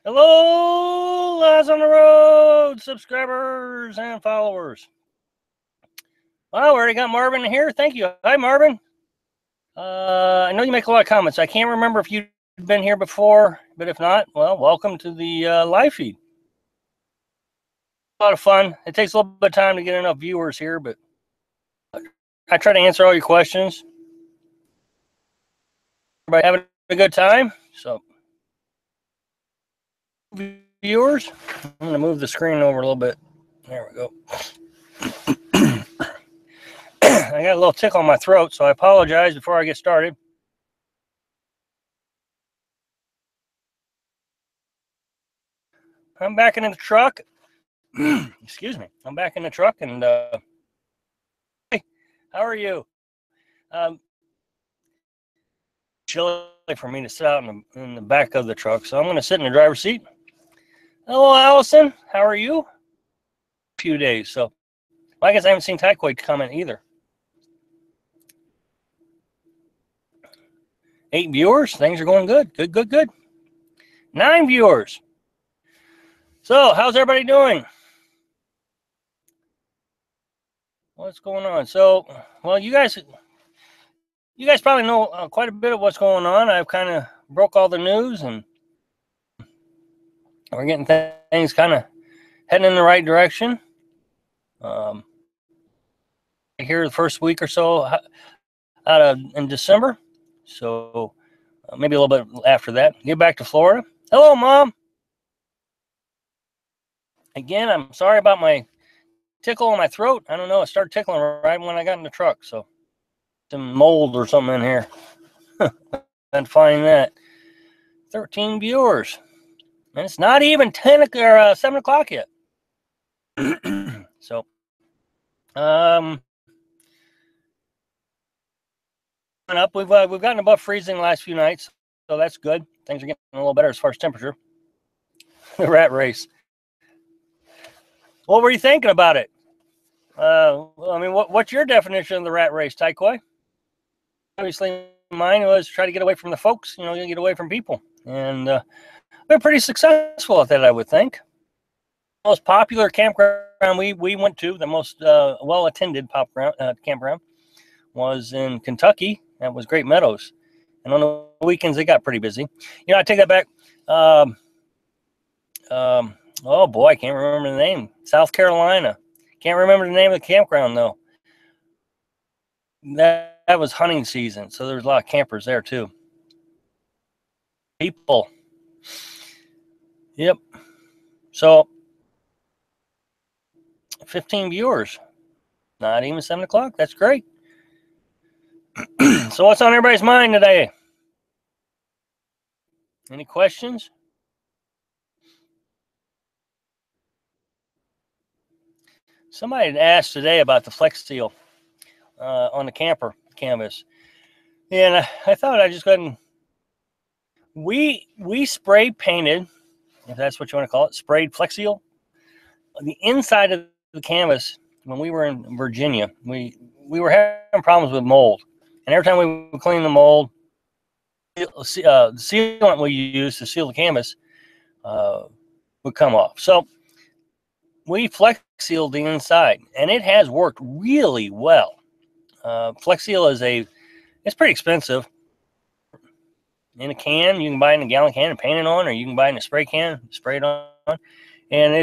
Hello, Lies on the Road subscribers and followers. Well, we already got Marvin here. Thank you. Hi, Marvin. I know you make a lot of comments. I can't remember if you've been here before, but if not, well, welcome to the live feed. A lot of fun. It takes a little bit of time to get enough viewers here, but I try to answer all your questions. Everybody having a good time? So, viewers, I'm going to move the screen over a little bit. There we go. I got a little tickle in my throat, so I apologize before I get started. I'm back in the truck. Excuse me. I'm back in the truck, and hey, how are you? Chilly for me to sit out in the back of the truck, so I'm going to sit in the driver's seat. Hello, Allison. How are you? A few days, so well, I guess I haven't seen Tyquoid comment either. 8 viewers. Things are going good. Good. 9 viewers. So, how's everybody doing? What's going on? So, well, you guys probably know quite a bit of what's going on. I've kind of broke all the news, and we're getting things kind of heading in the right direction. Here the first week or so in December, so maybe a little bit after that. Get back to Florida. Hello, Mom. Again, I'm sorry about my tickle in my throat. I don't know. It started tickling right when I got in the truck, so some mold or something in here. Can't find that. 13 viewers, and it's not even 10 or 7 o'clock yet. So, up. We've gotten above freezing the last few nights, so that's good. Things are getting a little better as far as temperature. The rat race. What were you thinking about it? I mean, what's your definition of the rat race, Taikoi? Obviously, mine was try to get away from the folks, get away from people. And been pretty successful at that, I would think. The most popular campground we went to, the most well-attended campground, was in Kentucky. That was Great Meadows. And on the weekends, it got pretty busy. I take that back. Oh, boy, I can't remember the name. South Carolina. Can't remember the name of the campground, though. That was hunting season, so there's a lot of campers there, too. People. Yep. So, 15 viewers. Not even 7 o'clock. That's great. So what's on everybody's mind today? Any questions? Somebody had asked today about the Flex Seal on the camper canvas. And I thought I'd just go ahead and... We spray painted, if that's what you want to call it, sprayed Flex Seal. The inside of the canvas, when we were in Virginia, we were having problems with mold. And every time we would clean the mold, the sealant we used to seal the canvas would come off. So we Flex Sealed the inside, and it has worked really well. Flex Seal it's pretty expensive. In a can, you can buy it in a gallon can and paint it on, or you can buy it in a spray can, spray it on. And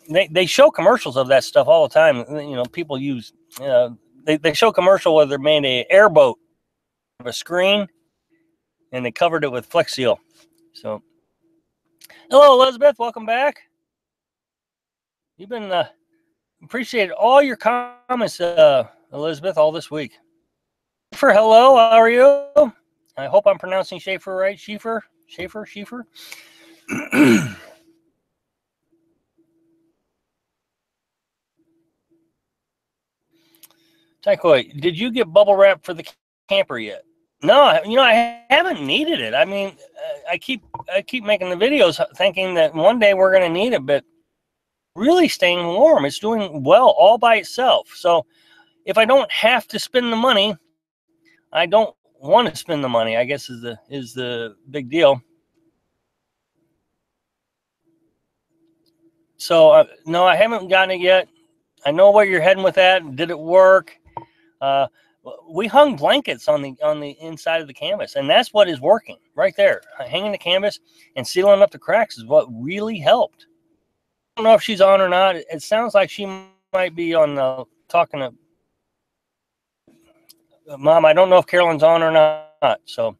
they show commercials of that stuff all the time. People use, they show commercial where they made an airboat of a screen, and they covered it with Flex Seal. So, hello, Elizabeth. Welcome back. You've been appreciated all your comments, Elizabeth, all this week. Schaefer, hello. How are you? I hope I'm pronouncing Schaefer right. Schaefer. Taikoi, did you get bubble wrap for the camper yet? No, I haven't needed it. I mean, I keep making the videos thinking that one day we're going to need it, but really staying warm. It's doing well all by itself. So if I don't have to spend the money, I don't want to spend the money, I guess is the big deal. So no, I haven't gotten it yet. I know where you're heading with that. Did it work? We hung blankets on the inside of the canvas, and that's what is working right there. Hanging the canvas and sealing up the cracks is what really helped. I don't know if she's on or not. It sounds like she might be on talking to Mom. I don't know if Carolyn's on or not. So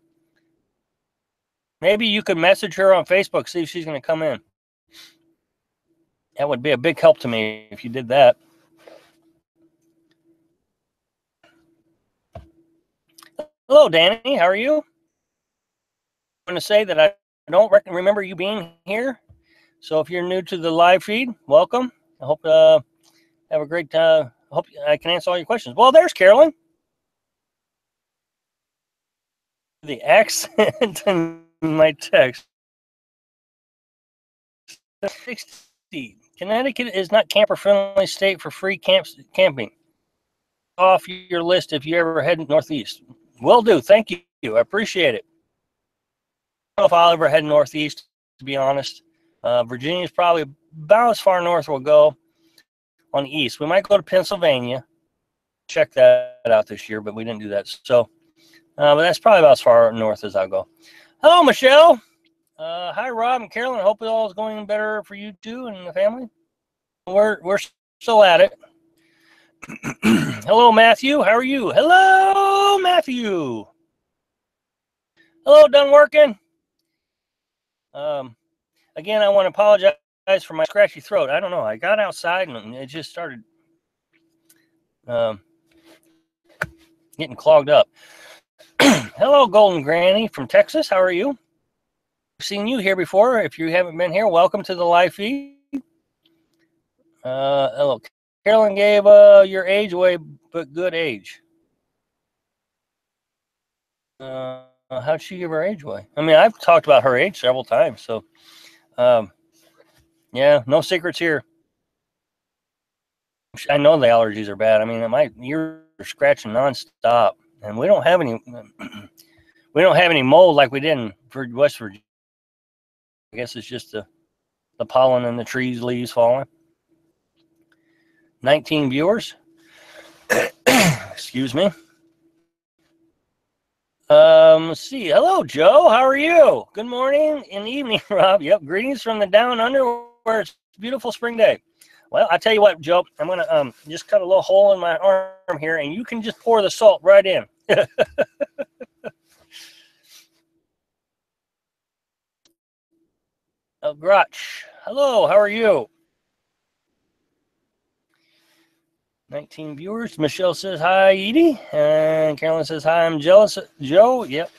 maybe you could message her on Facebook, see if she's going to come in. That would be a big help to me if you did that. Hello, Danny. How are you? I'm going to say that I don't remember you being here. So if you're new to the live feed, welcome. I hope have a great hope I can answer all your questions. Well, there's Carolyn. The accent in my text. 60. Connecticut is not camper-friendly state for free camping. Off your list if you ever head northeast. Will do. Thank you. I appreciate it. I don't know if I'll ever head northeast, to be honest. Virginia is probably about as far north we'll go on the east. We might go to Pennsylvania. Check that out this year, but we didn't do that. So, but that's probably about as far north as I'll go. Hello, Michelle. Hi, Rob and Carolyn. I hope it all is going better for you too and the family. We're still at it. Hello, Matthew. How are you? Hello, Matthew. Hello, done working? Again, I want to apologize for my scratchy throat. I don't know. I got outside and it just started getting clogged up. Hello, Golden Granny from Texas. How are you? I've seen you here before. If you haven't been here, welcome to the live feed. Hello. Carolyn gave your age away, but good age. How'd she give her age away? I mean, I've talked about her age several times, so yeah, no secrets here. I know the allergies are bad. I mean, my ears are scratching nonstop, and we don't have any mold like we did in West Virginia. I guess it's just the pollen and the trees, leaves falling. 19 viewers. Excuse me. Let's see. Hello, Joe. How are you? Good morning and evening, Rob. Yep. Greetings from the down under where it's a beautiful spring day. Well, I tell you what, Joe, I'm going to just cut a little hole in my arm here, and you can just pour the salt right in. Oh, Grotch. Hello, how are you? 19 viewers. Michelle says, hi, Edie. And Carolyn says, hi, I'm jealous. Joe, yep.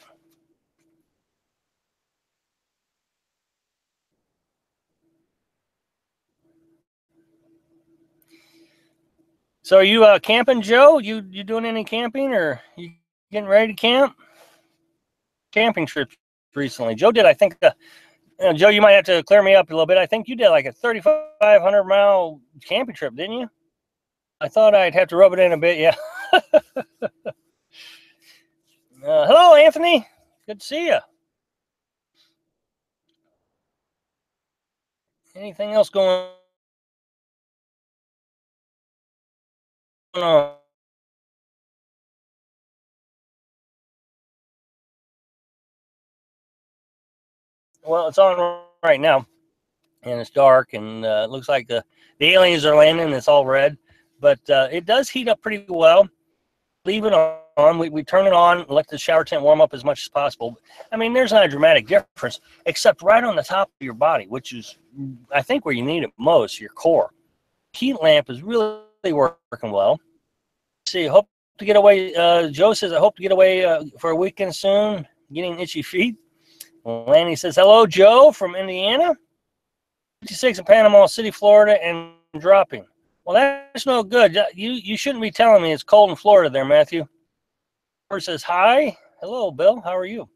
So are you camping, Joe? You doing any camping, or you getting ready to camp? Camping trips recently. Joe did, I think, Joe, you might have to clear me up a little bit. I think you did like a 3,500-mile camping trip, didn't you? I thought I'd have to rub it in a bit, yeah. Hello, Anthony. Good to see you. Anything else going on? Well, it's on right now, and it's dark, and it looks like the aliens are landing, and it's all red. But it does heat up pretty well. Leave it on. We turn it on, let the shower tent warm up as much as possible. I mean, there's not a dramatic difference, except right on the top of your body, which is, I think, where you need it most, your core. Heat lamp is really working well. Let's see, hope to get away. Joe says, I hope to get away for a weekend soon, getting itchy feet. Lanny says, hello, Joe from Indiana. 56 in Panama City, Florida, and dropping. Well, that's no good. You shouldn't be telling me it's cold in Florida there, Matthew. Bird says, hi. Hello, Bill. How are you?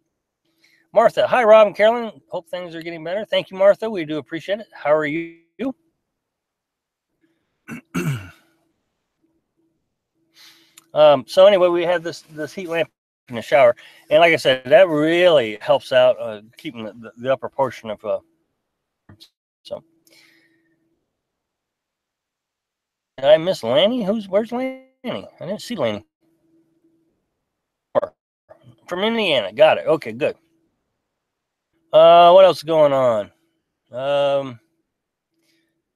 Martha, hi, Rob and Carolyn. Hope things are getting better. Thank you, Martha. We do appreciate it. How are you? So anyway, we have this heat lamp in the shower. And like I said, that really helps out keeping the upper portion of so Did I miss Lanny? Where's Lanny? I didn't see Lanny. From Indiana. Got it. Okay, good. What else is going on?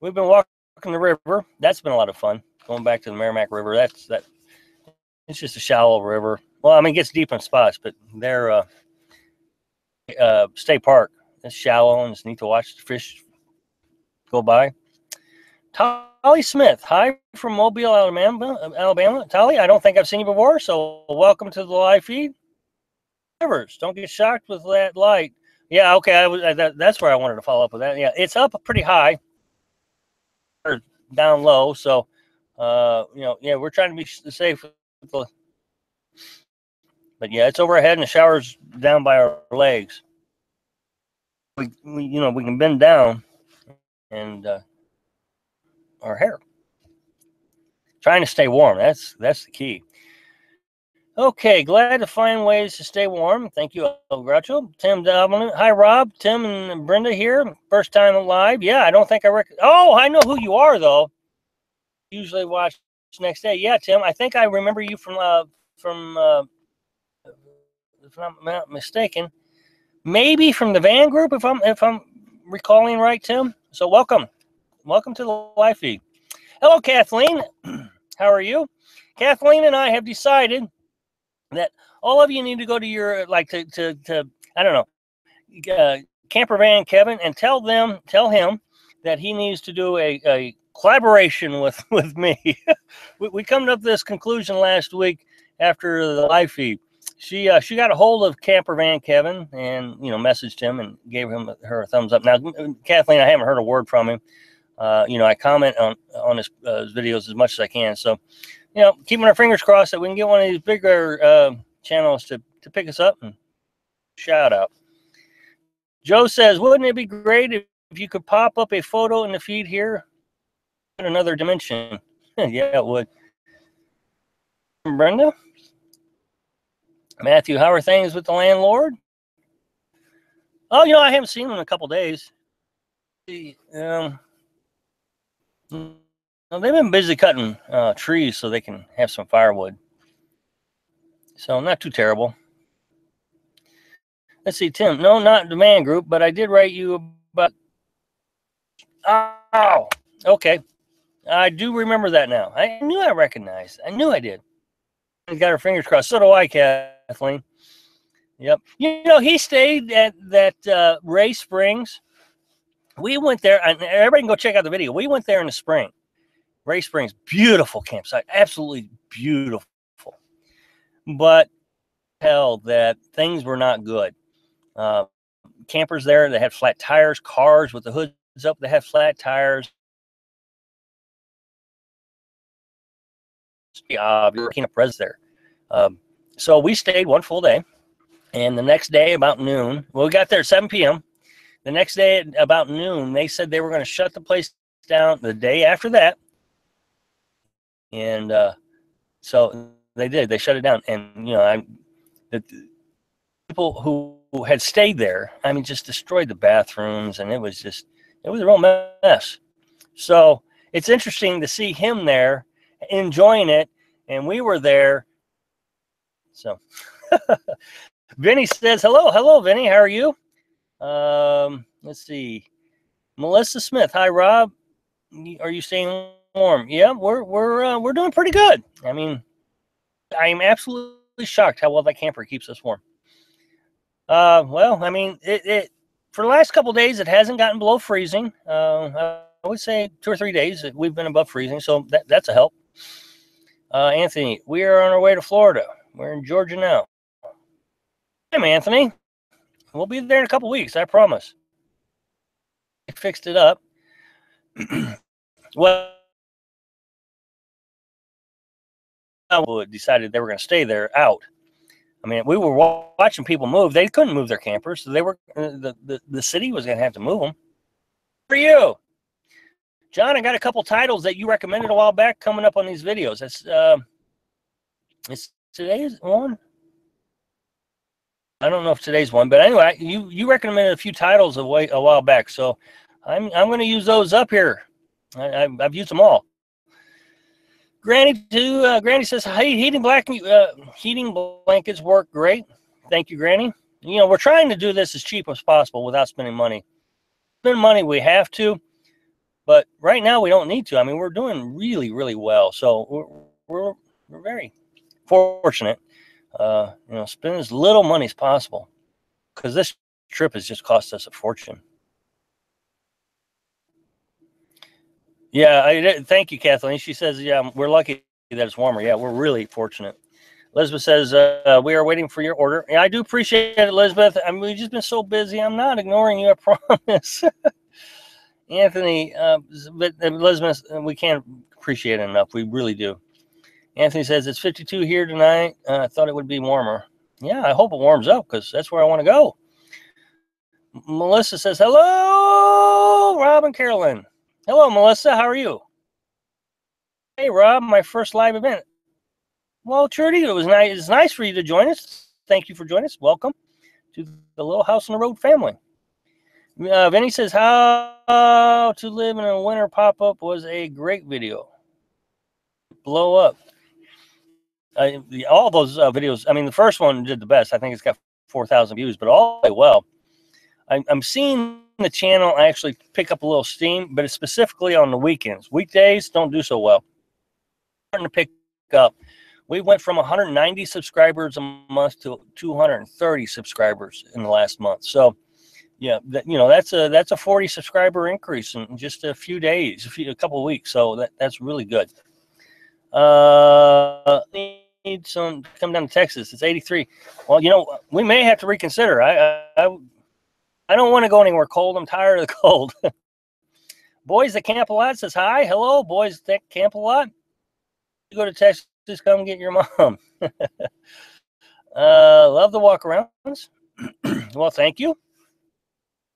We've been walking the river. That's been a lot of fun. Going back to the Merrimack River. It's just a shallow river. Well, I mean, it gets deep in spots, but they're state park. It's shallow and it's neat to watch the fish go by. Tolly Smith, hi from Mobile, Alabama. Tolly, I don't think I've seen you before, so welcome to the live feed. Rivers, don't get shocked with that light. Yeah, okay. That's where I wanted to follow up with that. Yeah, it's up pretty high, or down low. So, yeah, we're trying to be safe. But yeah, it's overhead and the shower's down by our legs. We can bend down and our hair. Trying to stay warm. That's the key. Okay, glad to find ways to stay warm. Thank you, El Groucho. Tim Dominant. Hi, Rob. Tim and Brenda here. First time live. Yeah, I don't think Oh, I know who you are, though. Usually watch next day. Yeah, Tim, I think I remember you from if I'm not mistaken, maybe from the Van group, if I'm recalling right, Tim. So welcome to the live feed. Hello, Kathleen. How are you? Kathleen and I have decided that all of you need to go to your to I don't know, camper van Kevin, and tell him that he needs to do a collaboration with me. we come up with this conclusion last week after the live feed. She got a hold of camper van Kevin and messaged him and gave her a thumbs up. Now, Kathleen, I haven't heard a word from him. I comment on his videos as much as I can. So, keeping our fingers crossed that we can get one of these bigger channels to pick us up and shout out. Joe says, wouldn't it be great if you could pop up a photo in the feed here in another dimension? Yeah, it would. Brenda? Matthew, how are things with the landlord? Oh, I haven't seen him in a couple days. Well, they've been busy cutting trees so they can have some firewood. So not too terrible. Let's see, Tim. No, not the man group, but I did write you about. Oh, okay. I do remember that now. I knew I recognized. I knew I did. I got her fingers crossed. So do I, Kathleen. Yep. He stayed at that Ray Springs. We went there, and everybody can go check out the video. We went there in the spring. Ray Springs, beautiful campsite, absolutely beautiful. But tell that things were not good. Campers there, they had flat tires. Cars with the hoods up, they had flat tires. You're working a pres there. So we stayed one full day, and the next day about noon, we got there at 7 p.m. The next day at about noon, they said they were going to shut the place down the day after that. And so they did. They shut it down. And, the people who had stayed there, just destroyed the bathrooms. And it was a real mess. So it's interesting to see him there enjoying it. And we were there. So Vinny says, hello, Vinny. How are you? Let's see. Melissa Smith. Hi, Rob. Are you staying warm? Yeah, we're doing pretty good. I am absolutely shocked how well that camper keeps us warm. Well, it for the last couple of days it hasn't gotten below freezing. I would say 2 or 3 days that we've been above freezing, so that's a help. Anthony, we are on our way to Florida. We're in Georgia now. Hey, Anthony. We'll be there in a couple weeks, I promise. I fixed it up. Well, decided they were going to stay there out. We were watching people move. They couldn't move their campers, so they were the city was going to have to move them. For you, John, I got a couple titles that you recommended a while back coming up on these videos. It's today's one. I don't know if today's one, but anyway, you recommended a few titles a while back, so I'm going to use those up here. I've used them all. Granny too. Granny says, hey, heating blankets work great. Thank you, Granny. You know, we're trying to do this as cheap as possible without spending money. Spend money, we have to, but right now we don't need to. I mean, we're doing really, really well. So we're very fortunate. You know, spend as little money as possible because this trip has just cost us a fortune. Yeah, thank you, Kathleen. She says, yeah, we're lucky that it's warmer. Yeah, we're really fortunate. Elizabeth says, we are waiting for your order. Yeah, I do appreciate it, Elizabeth. I mean, we've just been so busy. I'm not ignoring you, I promise. Anthony, but Elizabeth, we can't appreciate it enough. We really do. Anthony says, it's 52 here tonight. I thought it would be warmer. Yeah, I hope it warms up because that's where I want to go. Melissa says, hello, Rob and Carolyn. Hello, Melissa. How are you? Hey, Rob, my first live event. Well, Trudy, it was nice. It's nice for you to join us. Thank you for joining us. Welcome to the Little House on the Road family. Vinny says, how to live in a winter pop-up was a great video. Blow up. All those videos, I mean, the first one did the best. I think it's got 4,000 views, but all well. I'm seeing the channel actually pick up a little steam, but it's specifically on the weekends. Weekdays don't do so well. Starting to pick up. We went from 190 subscribers a month to 230 subscribers in the last month. So, yeah, you know, that's a 40 subscriber increase in just a few days, a couple of weeks. So that's really good. Need some come down to Texas. It's 83. Well, you know, we may have to reconsider. I don't want to go anywhere cold. I'm tired of the cold. Boys that camp a lot says hi. Hello, boys that camp a lot. You go to Texas, come get your mom. Love the walk-arounds. Well, thank you.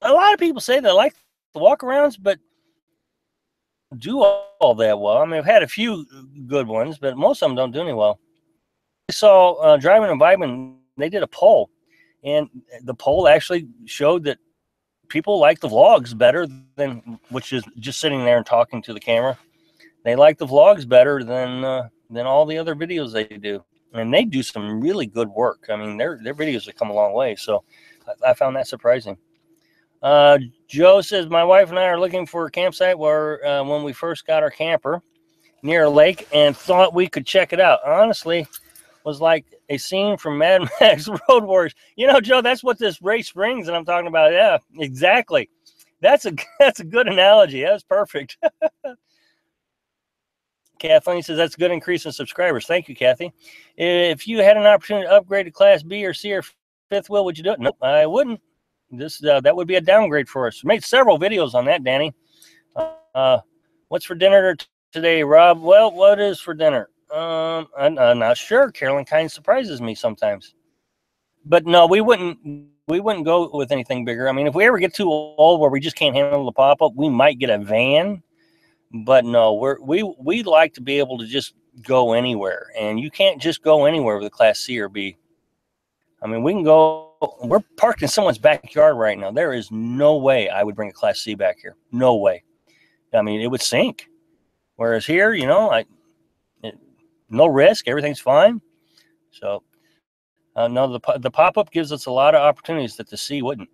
A lot of people say they like the walk-arounds, but do all that well. I mean, I've had a few good ones, but most of them don't do any well. I saw Driving and Vibing, they did a poll, and the poll actually showed that people like the vlogs better than, which is just sitting there and talking to the camera. They like the vlogs better than all the other videos they do, and they do some really good work. I mean, their videos have come a long way, so I found that surprising. Joe says, my wife and I are looking for a campsite where when we first got our camper near a lake and thought we could check it out. Honestly, was like a scene from Mad Max Road Warriors. You know, Joe, that's what this Ray Springs that I'm talking about. Yeah, exactly. That's a good analogy. That was perfect. Kathleen says that's a good increase in subscribers. Thank you, Kathy. If you had an opportunity to upgrade to Class B or C or fifth wheel, would you do it? Nope, I wouldn't. That would be a downgrade for us. Made several videos on that, Danny. What's for dinner today, Rob? Well, what is for dinner? I'm not sure. Carolyn kind of surprises me sometimes. But no, we wouldn't go with anything bigger. I mean, if we ever get too old where we just can't handle the pop-up, we might get a van. But no, we like to be able to just go anywhere, and you can't just go anywhere with a Class C or B. I mean, we can go. We're parked in someone's backyard right now. There is no way I would bring a Class C back here. No way. I mean, it would sink. Whereas here, you know, no risk. Everything's fine. So, no, the pop-up gives us a lot of opportunities that the C wouldn't.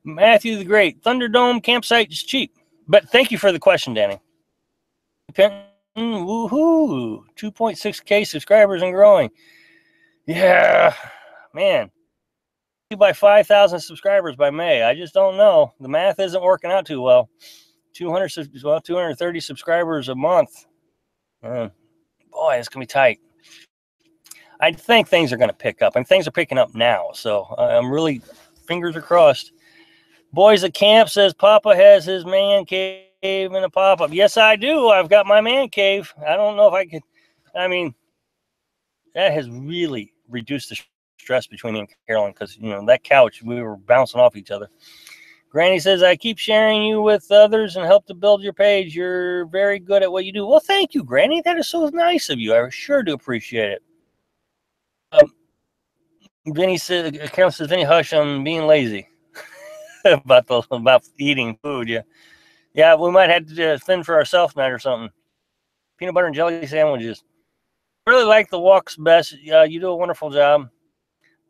Matthew the Great, Thunderdome campsite is cheap. But thank you for the question, Danny. Woohoo! 2.6K subscribers and growing. Yeah, man. By 5,000 subscribers by May. I just don't know. The math isn't working out too well. 230 subscribers a month. Boy, it's going to be tight. I think things are going to pick up, and things are picking up now. So I'm really, fingers are crossed. Boys at Camp says Papa has his man cave in a pop-up. Yes, I do. I've got my man cave. I don't know if I could. I mean, that has really reduced the stress between me and Carolyn because, you know, that couch, we were bouncing off each other. Granny says, I keep sharing you with others and help to build your page. You're very good at what you do. Well, thank you, Granny. That is so nice of you. I sure do appreciate it. Vinny says, Carolyn says, Vinny, hush, I'm being lazy. about eating food. Yeah, we might have to fend for ourselves tonight or something. peanut butter and jelly sandwiches. Really like the walks best. You do a wonderful job.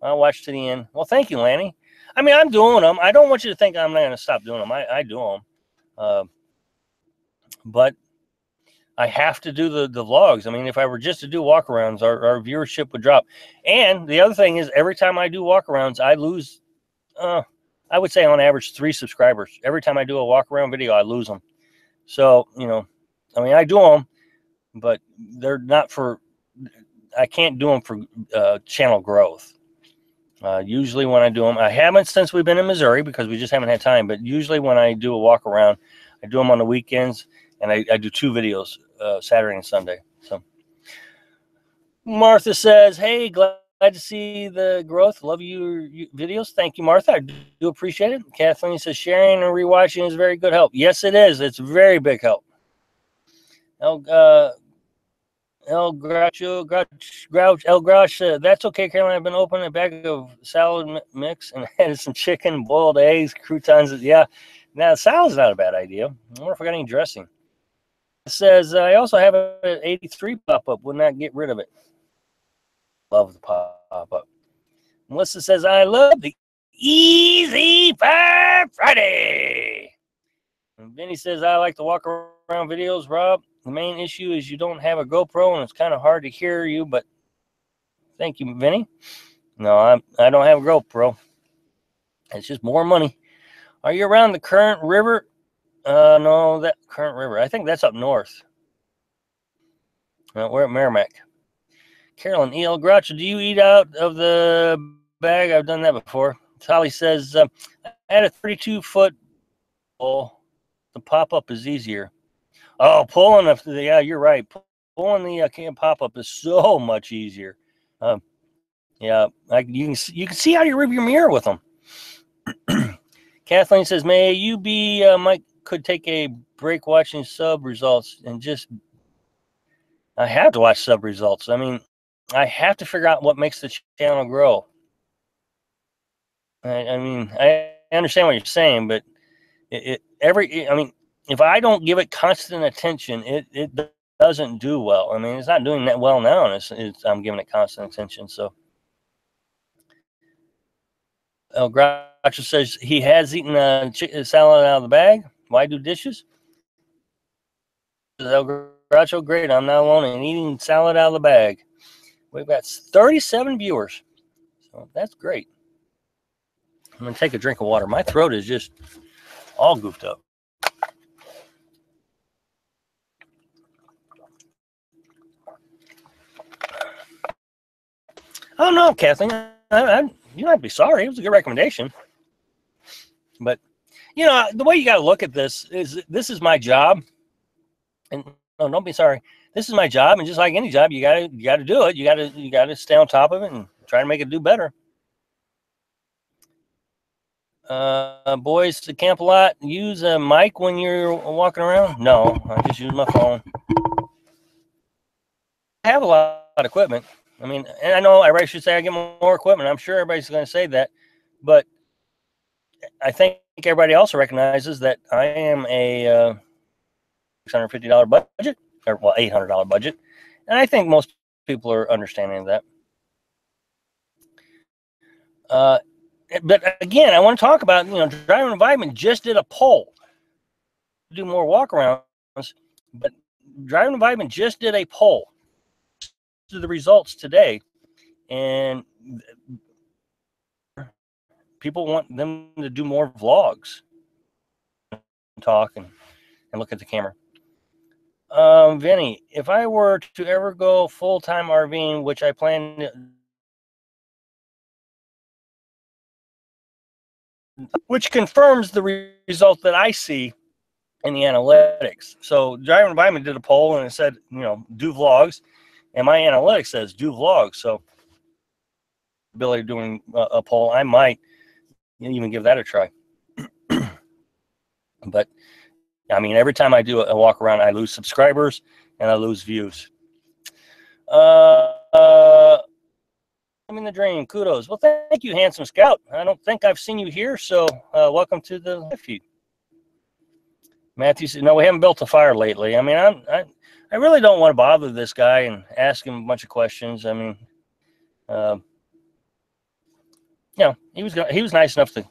I'll watch to the end. Well, thank you, Lanny. I mean, I'm doing them. I don't want you to think I'm not going to stop doing them. I do them. But I have to do the vlogs. I mean, if I were just to do walkarounds, our viewership would drop. And the other thing is, every time I do walkarounds, I lose, I would say on average, 3 subscribers. Every time I do a walkaround video, I lose them. So, you know, I mean, I do them, but they're not for, I can't do them for channel growth. Usually when I do them, I haven't since we've been in Missouri because we just haven't had time, but usually when I do a walk around, I do them on the weekends, and I do 2 videos, Saturday and Sunday. So Martha says, hey, glad to see the growth. Love your videos. Thank you, Martha. I do appreciate it. Kathleen says, sharing and rewatching is very good help. Yes, it is. It's very big help. El Grouch, that's okay, Carolyn. I've been opening a bag of salad mix and added some chicken, boiled eggs, croutons. Yeah, now salad's not a bad idea. I wonder if I got any dressing. It says, I also have an 83 pop-up. Would not get rid of it. Love the pop-up. Melissa says, I love the Easy 5 Friday. And Vinny says, I like to walk around videos, Rob. The main issue is you don't have a GoPro, and it's kind of hard to hear you, but thank you, Vinny. No, I don't have a GoPro. It's just more money. Are you around the Current River? No, that Current River. I think that's up north. We're at Merrimack. Carolyn, E.L. Groucho, do you eat out of the bag? I've done that before. Holly says, I had a 32-foot bowl. The pop-up is easier. Oh, pulling the yeah, you're right. Pulling the can pop-up is so much easier. Yeah, you can see out of your rearview mirror with them. Kathleen says, may you be, Mike could take a break watching sub results and just, I have to watch sub results. I mean, I have to figure out what makes the channel grow. I mean, I understand what you're saying, but I mean, if I don't give it constant attention, it doesn't do well. I mean, it's not doing that well now, and I'm giving it constant attention. So, El Groucho says he has eaten salad out of the bag. Why do dishes? El Groucho, great. I'm not alone in eating salad out of the bag. We've got 37 viewers, so that's great. I'm gonna take a drink of water. My throat is just all goofed up. I don't know, Kathleen. You might be sorry. It was a good recommendation. But, you know, the way you got to look at this is my job. And no, don't be sorry. This is my job. And just like any job, you got to do it. You got to stay on top of it and try to make it do better. Boys to camp a lot. Use a mic when you're walking around? No, I just use my phone. I have a lot of equipment. I mean, and I know everybody should say I get more equipment. I'm sure everybody's going to say that, but I think everybody also recognizes that I am a $650 budget, or well, $800 budget, and I think most people are understanding of that. But again, I want to talk about, you know, Driver Environment just did a poll to do more walkarounds, but Driver Environment just did a poll to the results today, and people want them to do more vlogs, talk and look at the camera. Vinny, if I were to ever go full-time RVing, which I plan which confirms the result that I see in the analytics. So Driver Environment did a poll and it said, you know, do vlogs, and my analytics says do vlogs. So ability of doing a poll, I might even give that a try. But I mean, every time I do a walk around, I lose subscribers and I lose views. I'm in the dream. Kudos. Well, thank you, Handsome Scout. I don't think I've seen you here, so welcome to the live feed. Matthew said, no, we haven't built a fire lately. I mean, I really don't want to bother this guy and ask him a bunch of questions. I mean, he was nice enough to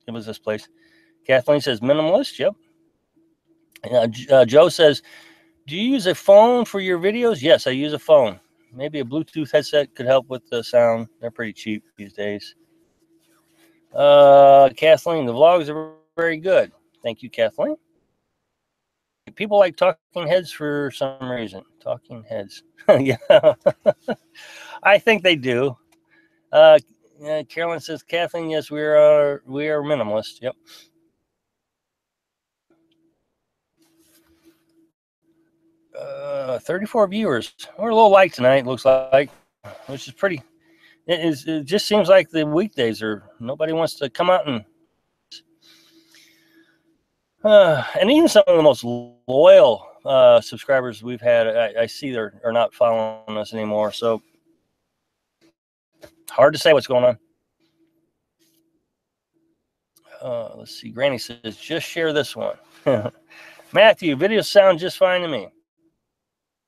give us this place. Kathleen says, minimalist. Yep. Joe says, do you use a phone for your videos? Yes, I use a phone. Maybe a Bluetooth headset could help with the sound. They're pretty cheap these days. Kathleen, the vlogs are very good. Thank you, Kathleen. People like talking heads for some reason. Talking heads. Yeah. I think they do. Carolyn says, Kathleen, yes, we are minimalist. Yep. Uh, 34 viewers. We're a little light tonight, looks like, which is pretty. It just seems like the weekdays nobody wants to come out and even some of the most loyal subscribers we've had, I see are not following us anymore. So hard to say what's going on. Let's see. Granny says, just share this one. Matthew, videos sound just fine to me.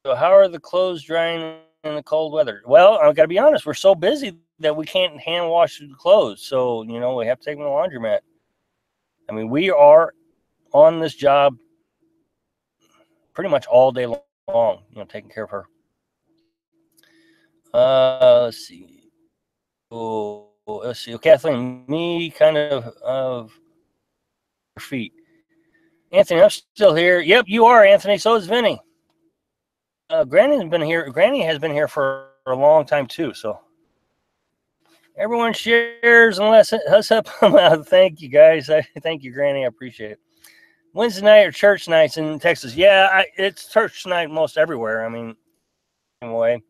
So how are the clothes drying in the cold weather? Well, I've got to be honest. We're so busy that we can't hand wash the clothes. So, we have to take them to the laundromat. I mean, we are on this job pretty much all day long, taking care of her. Let's see. Let's see. Kathleen, me kind of feet. Anthony, I'm still here. Yep, you are, Anthony. So is Vinny. Granny has been here for a long time too. So everyone shares and let's help them out. Thank you, guys. Thank you, Granny. I appreciate it. Wednesday night or church nights in Texas? Yeah, it's church night most everywhere. I mean, anyway,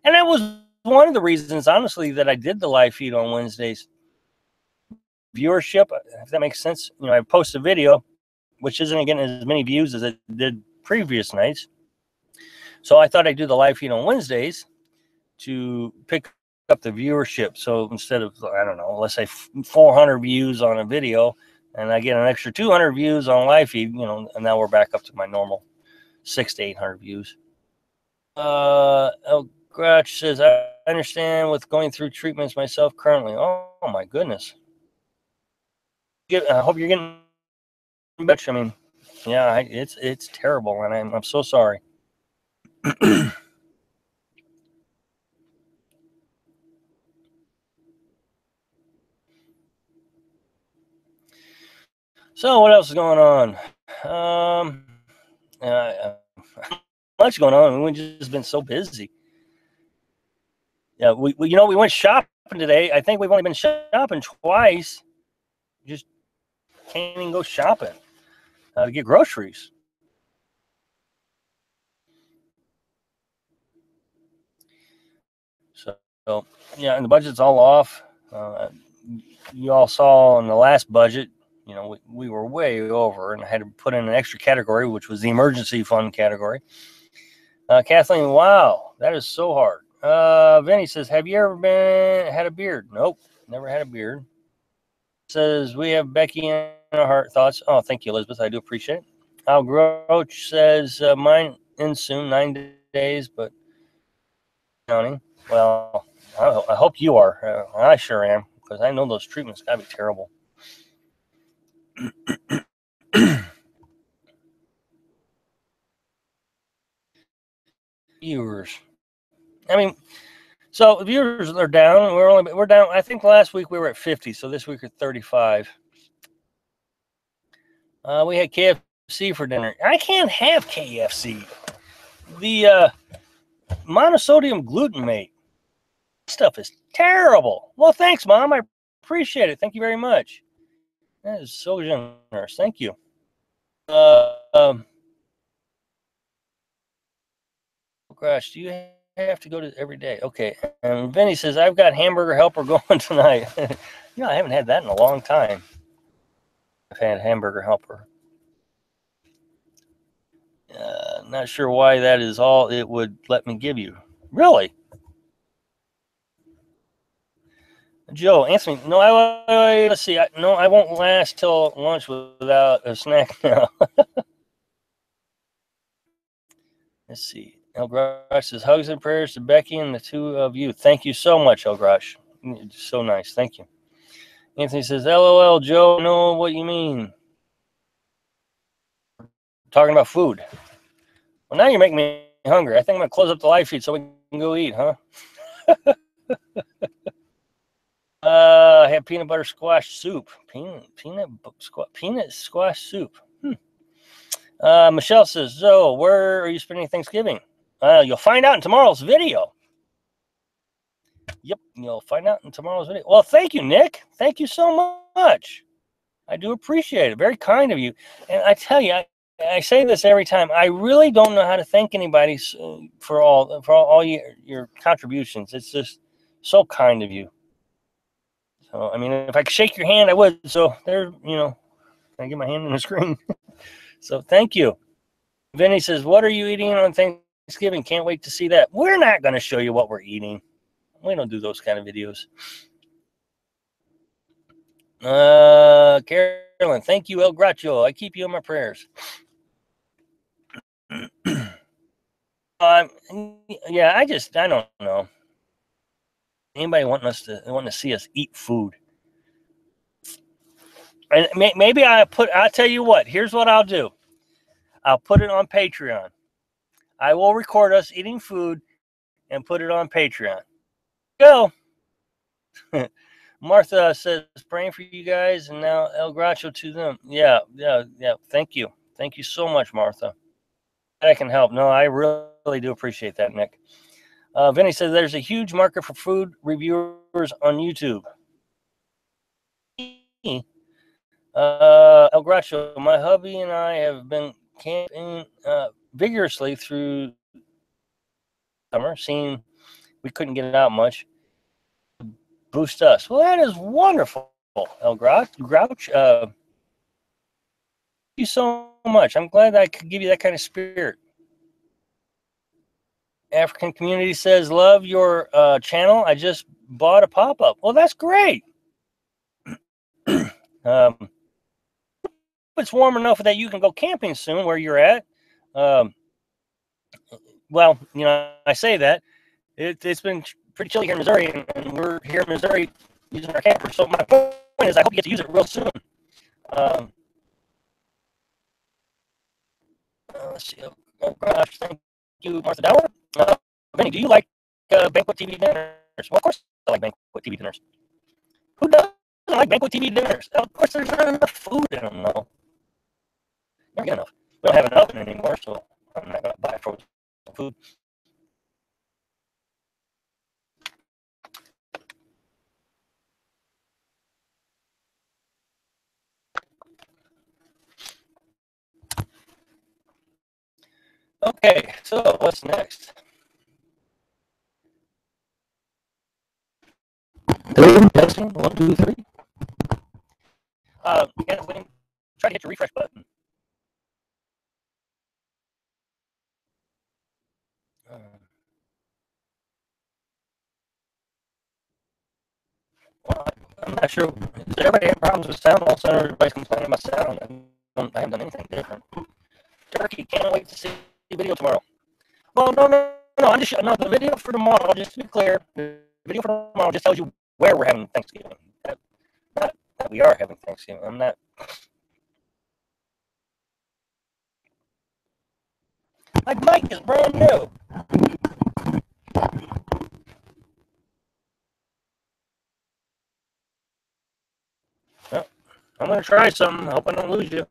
and that was one of the reasons, honestly, that I did the live feed on Wednesdays. Viewership, if that makes sense. I post a video, which isn't getting as many views as it did previous nights. So I thought I'd do the live feed on Wednesdays to pick up the viewership. So instead of, I don't know, let's say 400 views on a video, and I get an extra 200 views on live feed, and now we're back up to my normal 600 to 800 views. El Grouch says, I understand with going through treatments myself currently. Oh my goodness. I hope you're getting better. I mean, yeah, it's terrible, and I'm so sorry. So what else is going on? Much going on. We've just been so busy. Yeah, we went shopping today. I think we've only been shopping twice. Just can't even go shopping to get groceries. So yeah, and the budget's all off. You all saw in the last budget, we were way over, and I had to put in an extra category, which was the emergency fund category. Kathleen, wow, that is so hard. Vinny says, have you ever had a beard? Nope, never had a beard. Says, we have Becky in our heart thoughts. Oh, thank you, Elizabeth. I do appreciate it. Al Groach says, mine in soon, 9 days, but counting. Well, I hope you are. I sure am, because I know those treatments got to be terrible. Viewers. I mean, so viewers are down. We're down. I think last week we were at 50, so this week we're 35. We had KFC for dinner. I can't have KFC. The monosodium glutamate stuff is terrible. Well, thanks, Mom. I appreciate it. Thank you very much. That is so generous. Thank you. Gosh, do you have to go to every day? Okay. And Vinny says, I've got hamburger helper going tonight. I haven't had that in a long time. I've had hamburger helper. Not sure why that is all it would let me give you. Really? Joe, Anthony, no, let's see. No, I won't last till lunch without a snack now. Let's see. El Grosh says, hugs and prayers to Becky and the two of you. Thank you so much, El Grosh. So nice. Thank you. Anthony says, LOL, Joe, I know what you mean. Talking about food. Well, now you're making me hungry. I think I'm going to close up the live feed so we can go eat, huh? I have peanut butter squash soup. Peanut squash soup. Michelle says, so where are you spending Thanksgiving? You'll find out in tomorrow's video. Yep, you'll find out in tomorrow's video. Well, thank you, Nick. Thank you so much. I do appreciate it. Very kind of you. And I tell you, I say this every time. I really don't know how to thank anybody for all your contributions. It's just so kind of you. So, I mean, if I could shake your hand, I would. So there, I get my hand in the screen. So thank you. Vinny says, what are you eating on Thanksgiving? Can't wait to see that. We're not going to show you what we're eating. We don't do those kind of videos. Carolyn, thank you, El Gracho. I keep you in my prayers. Yeah, I don't know. Anybody wanting to see us eat food? And maybe I'll tell you what. Here's what I'll do. I'll put it on Patreon. I will record us eating food and put it on Patreon. Go. Martha says, praying for you guys, and now El Gracho to them. Yeah. Thank you so much, Martha. I can help. No, I really do appreciate that, Nick. Vinny says there's a huge market for food reviewers on YouTube. El Gracho, my hubby and I have been camping vigorously through summer, seeing we couldn't get out much. Boost us. Well, that is wonderful, El Grouch. Thank you so much. I'm glad I could give you that kind of spirit. African Community says, love your channel. I just bought a pop-up. Well, that's great. It's warm enough that you can go camping soon where you're at. Well, I say that. It's been pretty chilly here in Missouri, and we're here in Missouri using our camper. So my point is I hope you get to use it real soon. Let's see. Oh, gosh. Thank you, Martha Dower. Vinny, do you like banquet TV dinners? Well, of course I like banquet TV dinners. Who doesn't like banquet TV dinners? Of course there's not enough food in them, though. Never get enough. We don't have an oven anymore, so I'm not going to buy frozen food. Okay, so what's next? Testing, 1, 2, 3. Kathleen, try to hit your refresh button. Well, I'm not sure. Does everybody have problems with sound? All of a sudden, everybody's complaining about sound. I haven't done anything different. Turkey, can't wait to see the video tomorrow. Well, no. The video for tomorrow, just to be clear, the video for tomorrow just tells you where we're having Thanksgiving. Not that we are having Thanksgiving. I'm not. My mic is brand new. Well, I'm going to try something. I hope I don't lose you.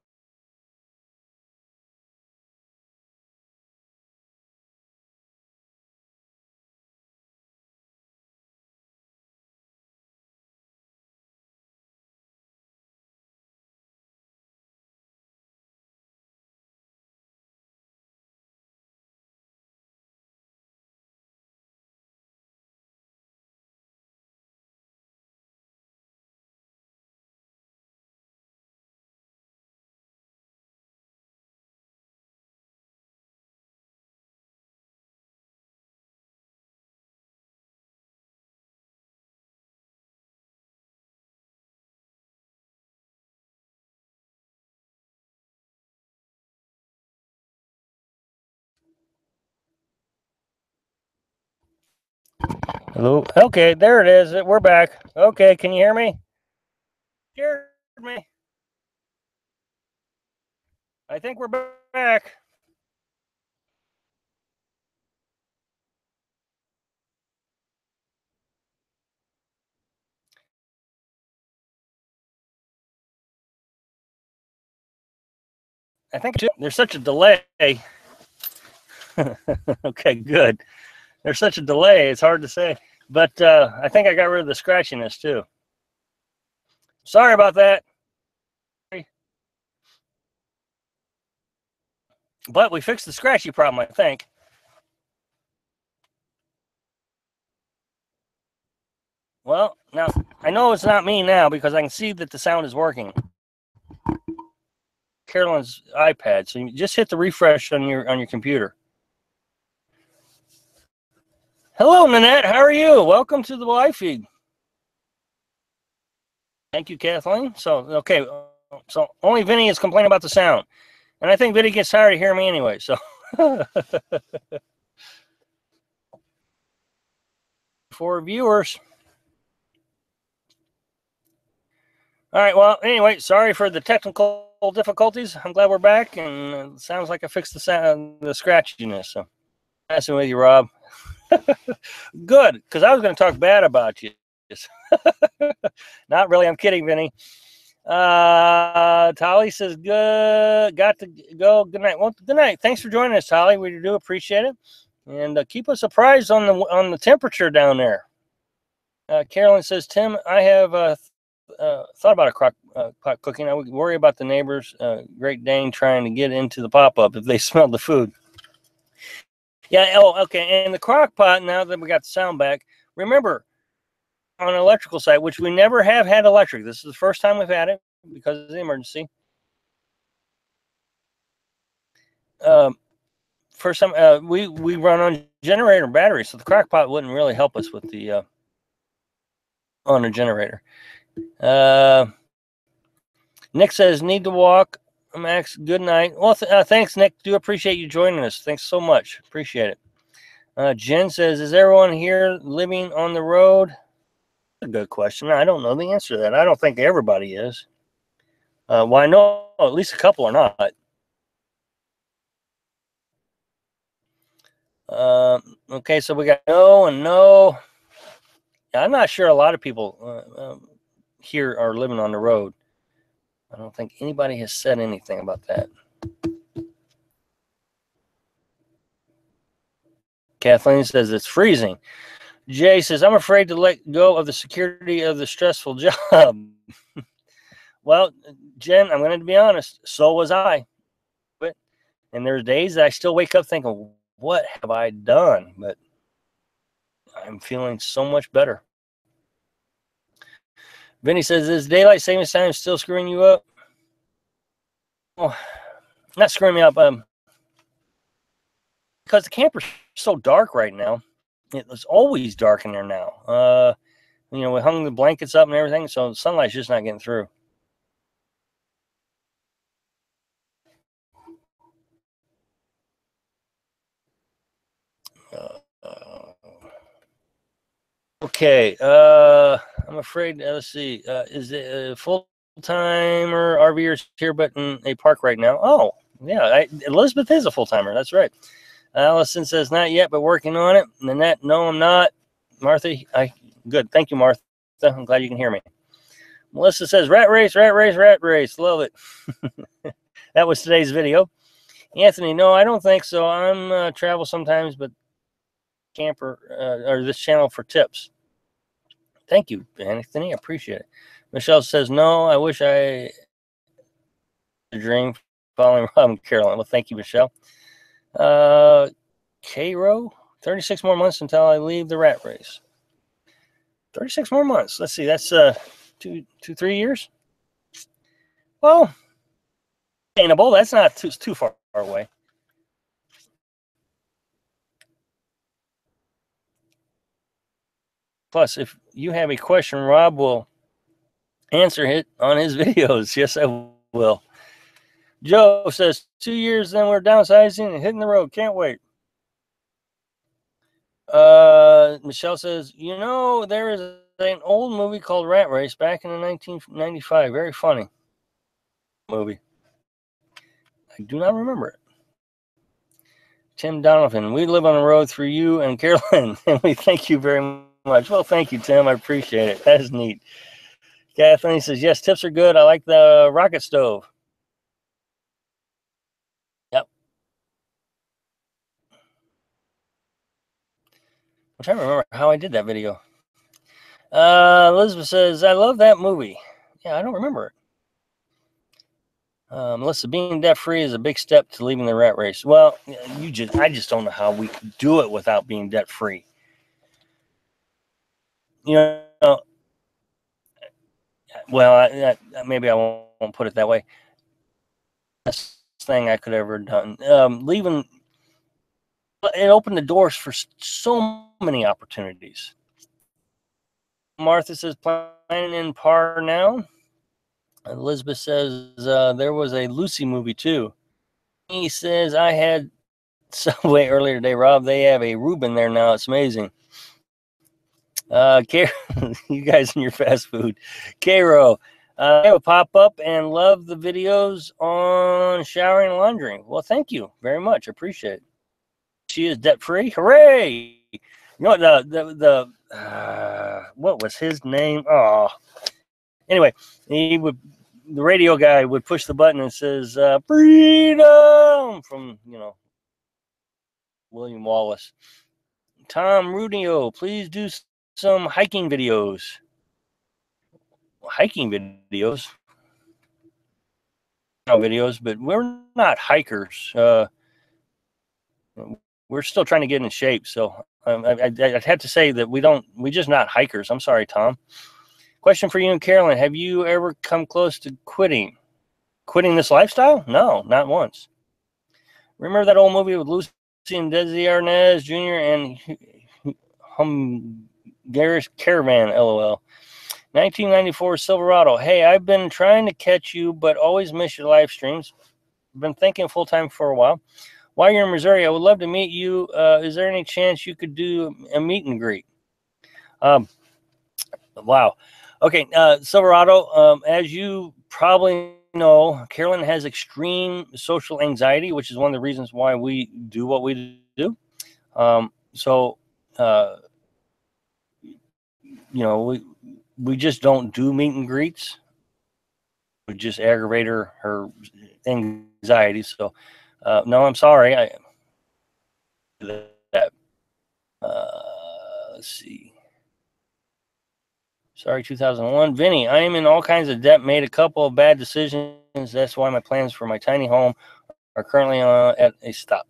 Hello. Okay, there it is. We're back. Okay, can you hear me? Scared me. I think we're back. I think there's such a delay. Okay, good. There's such a delay. It's hard to say. But I think I got rid of the scratchiness too. Sorry about that. But we fixed the scratchy problem, I think. Well, now I know it's not me now because I can see that the sound is working. Carolyn's iPad. So you just hit the refresh on your computer. Hello, Nanette. How are you? Welcome to the live feed. Thank you, Kathleen. So, okay. So only Vinny is complaining about the sound. And I think Vinny gets tired of hearing me anyway. So for viewers. All right. Well, anyway, sorry for the technical difficulties. I'm glad we're back, and it sounds like I fixed the sound, the scratchiness. So, messing with you, Rob. Good, because I was going to talk bad about you. Not really. I'm kidding, Vinny. Tolly says, "Good, got to go. Good night." Well, good night. Thanks for joining us, Tolly. We do appreciate it, and keep us apprised on the temperature down there. Carolyn says, "Tim, I have thought about a crock pot cooking. I would worry about the neighbors, Great Dane, trying to get into the pop-up if they smell the food." Yeah. Oh, okay. And the crock pot. Now that we got the sound back, remember on an electrical site, which we never have had electric. This is the first time we've had it because of the emergency. First time we run on generator battery, so the crock pot wouldn't really help us with the on a generator. Nick says, "Need to walk." Max, good night. Well, thanks, Nick. Do appreciate you joining us. Thanks so much. Appreciate it. Jen says, "Is everyone here living on the road?" That's a good question. I don't know the answer to that. I don't think everybody is. Well, I know at least a couple are not. Okay, so we got no and no. I'm not sure a lot of people here are living on the road. I don't think anybody has said anything about that. Kathleen says it's freezing. Jay says, "I'm afraid to let go of the security of the stressful job." Well, Jen, I'm going to be honest. So was I. And there's days that I still wake up thinking, what have I done? But I'm feeling so much better. Vinny says, "Is daylight savings time still screwing you up?" Oh, not screwing me up. Because the camper's so dark right now. It's always dark in there now. We hung the blankets up and everything, so the sunlight's just not getting through. Okay. I'm afraid. Let's see. Is it a full-timer RVers here, but in a park right now? Oh, yeah. Elizabeth is a full-timer. That's right. Allison says, "Not yet, but working on it." Nanette, "No, I'm not." Martha, good. Thank you, Martha. I'm glad you can hear me. Melissa says, "Rat race, rat race, rat race." Love it. That was today's video. Anthony, "No, I don't think so. I'm travel sometimes, but camper or this channel for tips." Thank you, Anthony. I appreciate it. Michelle says, "No, I wish I dream following Rob and Carolyn." Well, thank you, Michelle. Cairo, 36 more months until I leave the rat race. 36 more months. Let's see. That's 3 years. Well, attainable. That's not too far away. Plus, if you have a question, Rob will answer it on his videos. Yes, I will. Joe says 2 years, then we're downsizing and hitting the road. Can't wait. Michelle says, you know, there is an old movie called Rat Race back in the 1995. Very funny movie. I do not remember it. Tim Donovan, we live on the road through you and Carolyn, and we thank you very much. Well, thank you, Tim. I appreciate it. That is neat. Kathleen says, yes, tips are good. I like the rocket stove. Yep. I'm trying to remember how I did that video. Elizabeth says, I love that movie. Yeah, I don't remember it. Melissa, being debt free is a big step to leaving the rat race. Well, I just don't know how we could do it without being debt free. You know, well, maybe I won't put it that way. Best thing I could ever done. Leaving it opened the doors for so many opportunities. Martha says, planning in par now. Elizabeth says, there was a Lucy movie too. He says, I had Subway earlier today, Rob. They have a Reuben there now. It's amazing. You guys and your fast food. Cairo, I have a pop-up and love the videos on showering and laundry. Well, thank you very much. I appreciate it. She is debt-free. Hooray! You know what, what was his name? Oh, anyway, the radio guy would push the button and says, freedom, from, William Wallace. Tom Rudio, please do some hiking videos. Hiking videos? No videos, but we're not hikers. We're still trying to get in shape. So I'd have to say that we're just not hikers. I'm sorry, Tom. Question for you and Carolyn. Have you ever come close to quitting this lifestyle? No, not once. Remember that old movie with Lucy and Desi Arnaz Jr. and Humgarish Caravan, LOL. 1994 Silverado. Hey, I've been trying to catch you, but always miss your live streams. Been thinking full time for a while. While you're in Missouri, I would love to meet you. Is there any chance you could do a meet and greet? Wow. Okay, Silverado, as you probably know, Carolyn has extreme social anxiety, which is one of the reasons why we do what we do. So, we just don't do meet and greets. We just aggravate her anxiety. So, no, I'm sorry. Let's see. Sorry, 2001. Vinny, I am in all kinds of debt, made a couple of bad decisions. That's why my plans for my tiny home are currently at a stop.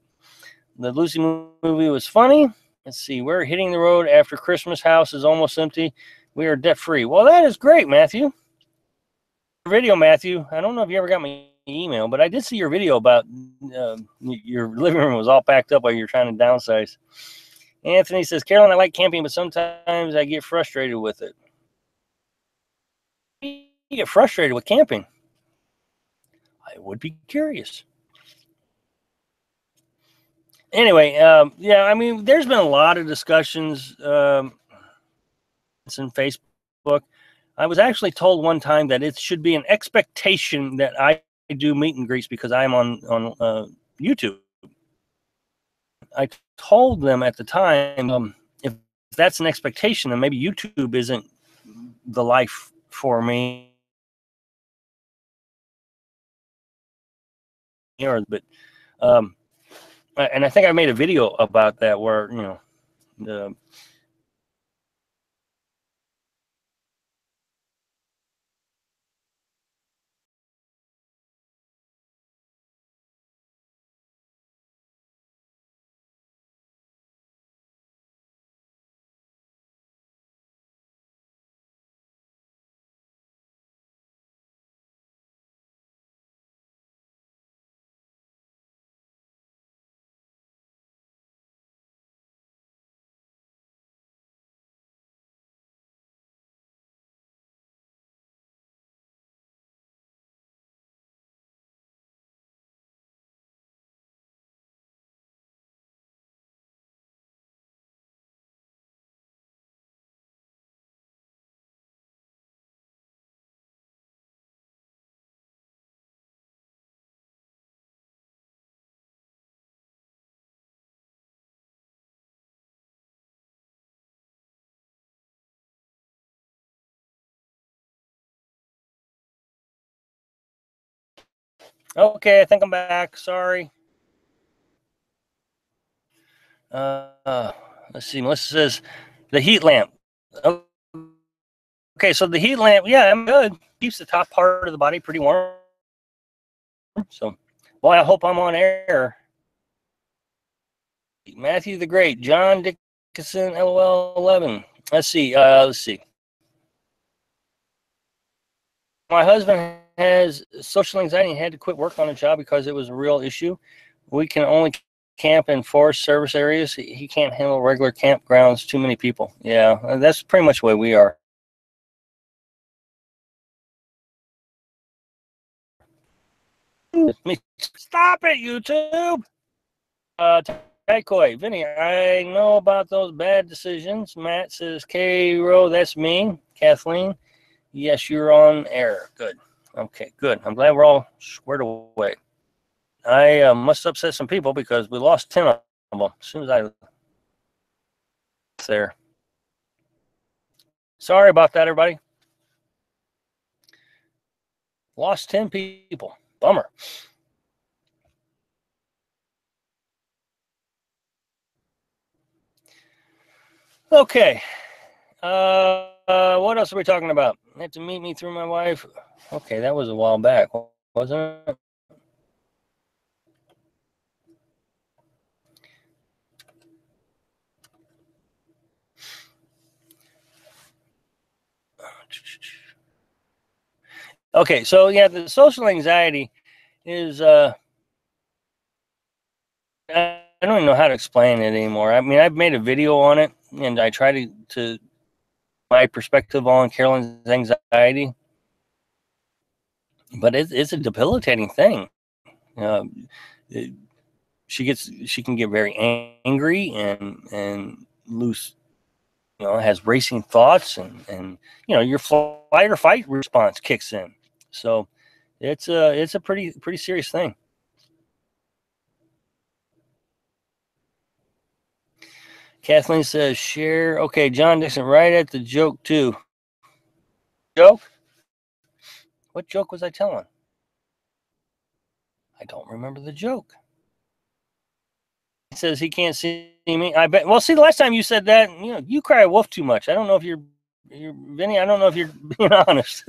The Lucy movie was funny. Let's see. We're hitting the road after Christmas. House is almost empty. We are debt free. Well, that is great, Matthew. Video, Matthew. I don't know if you ever got my email, but I did see your video about your living room was all packed up while you're trying to downsize. Anthony says, Carolyn, I like camping, but sometimes I get frustrated with it. You get frustrated with camping? I would be curious. Anyway, yeah, I mean, there's been a lot of discussions in Facebook. I was actually told one time that it should be an expectation that I do meet and greets because I'm on YouTube. I told them at the time, if that's an expectation, then maybe YouTube isn't the life for me. But and I think I made a video about that where the Okay, I think I'm back. Sorry. Let's see. Melissa says the heat lamp. Okay, so the heat lamp, yeah, I'm good. Keeps the top part of the body pretty warm. So, well, I hope I'm on air. Matthew the Great, John Dickinson, LOL 11. Let's see. Let's see. My husband has social anxiety and had to quit work on a job because it was a real issue. We can only camp in forest service areas. He can't handle regular campgrounds, too many people. Yeah, that's pretty much the way we are. Stop it, YouTube! Taikoi, Vinny, I know about those bad decisions. Matt says, K-Ro, that's me. Kathleen, yes, you're on air. Good. Okay, good. I'm glad we're all squared away. I must upset some people because we lost 10 of them as soon as I was there. Sorry about that, everybody. Lost 10 people. Bummer. Okay. What else are we talking about? You have to meet me through my wife. Okay, that was a while back, wasn't it? Okay, so yeah, the social anxiety is I don't even know how to explain it anymore. I mean, I've made a video on it, and I try to my perspective on Carolyn's anxiety, but it's a debilitating thing. Uh, it, she can get very angry and lose, has racing thoughts, and your flight or fight response kicks in. So it's a pretty serious thing. Kathleen says share. Okay, John Dixon, right at the joke too. Joke? What joke was I telling? I don't remember the joke. He says he can't see me. I bet. Well, see, the last time you said that, you cry wolf too much. I don't know if you're Vinny. I don't know if you're being honest.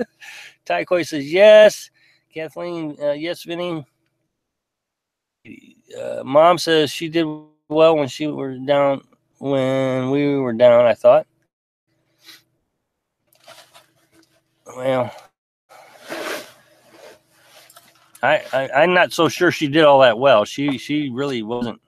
Tai Koi says yes. Kathleen, yes, Vinny. Mom says she did well when she were down when we were down. I thought. Well, I'm not so sure she did all that well. She really wasn't.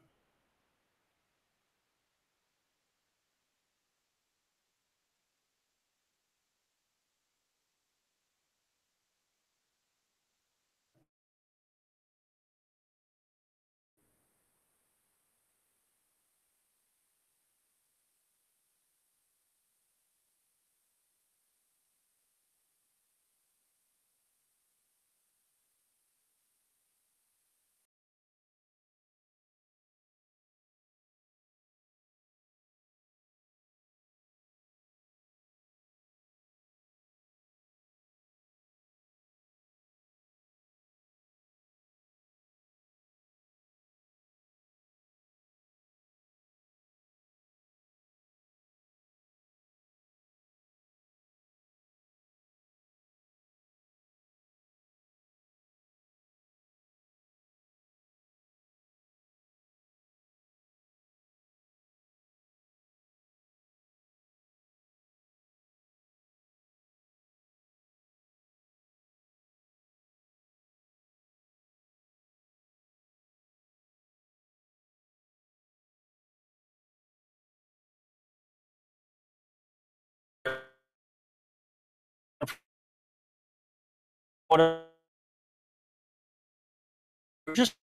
Just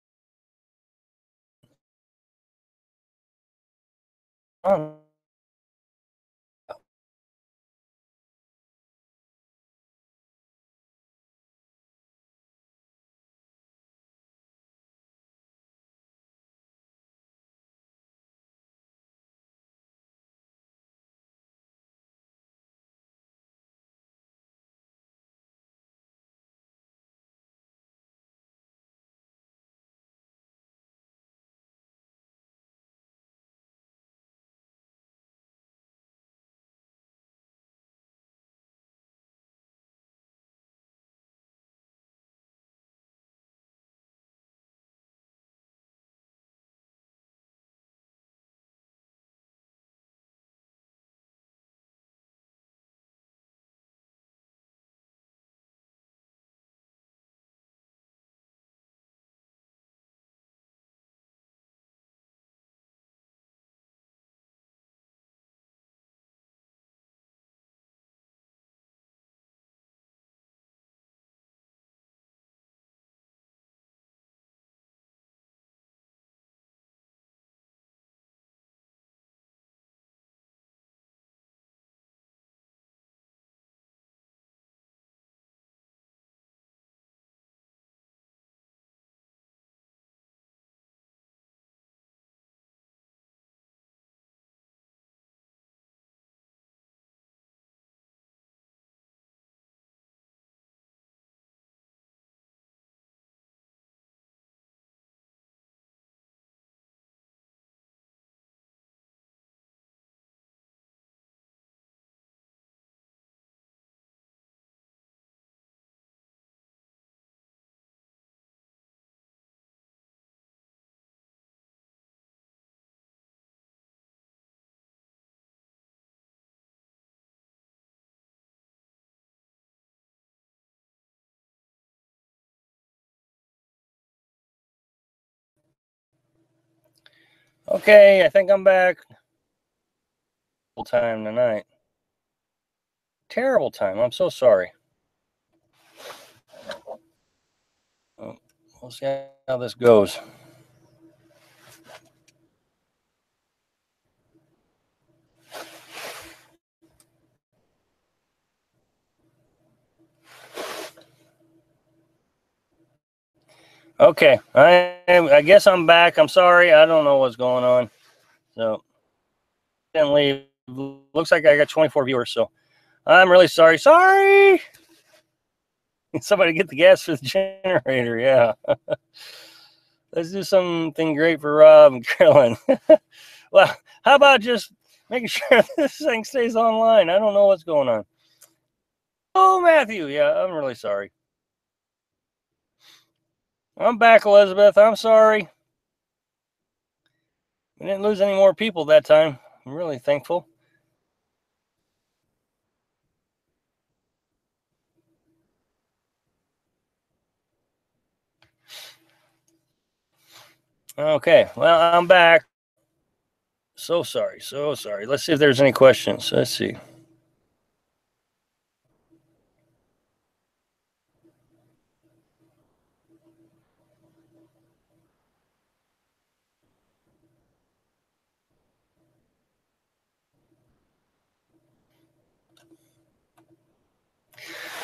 Okay, I think I'm back. Time tonight. Terrible time. I'm so sorry. We'll see how this goes. Okay, I guess I'm back. I'm sorry. I don't know what's going on. So, didn't leave. Looks like I got 24 viewers, so I'm really sorry. Sorry. Somebody get the gas for the generator. Yeah. Let's do something great for Rob and Carolyn. Well, how about just making sure this thing stays online? I don't know what's going on. Oh, Matthew. Yeah, I'm really sorry. I'm back, Elizabeth. I'm sorry. We didn't lose any more people that time. I'm really thankful. Okay, well, I'm back. So sorry, so sorry. Let's see if there's any questions. Let's see.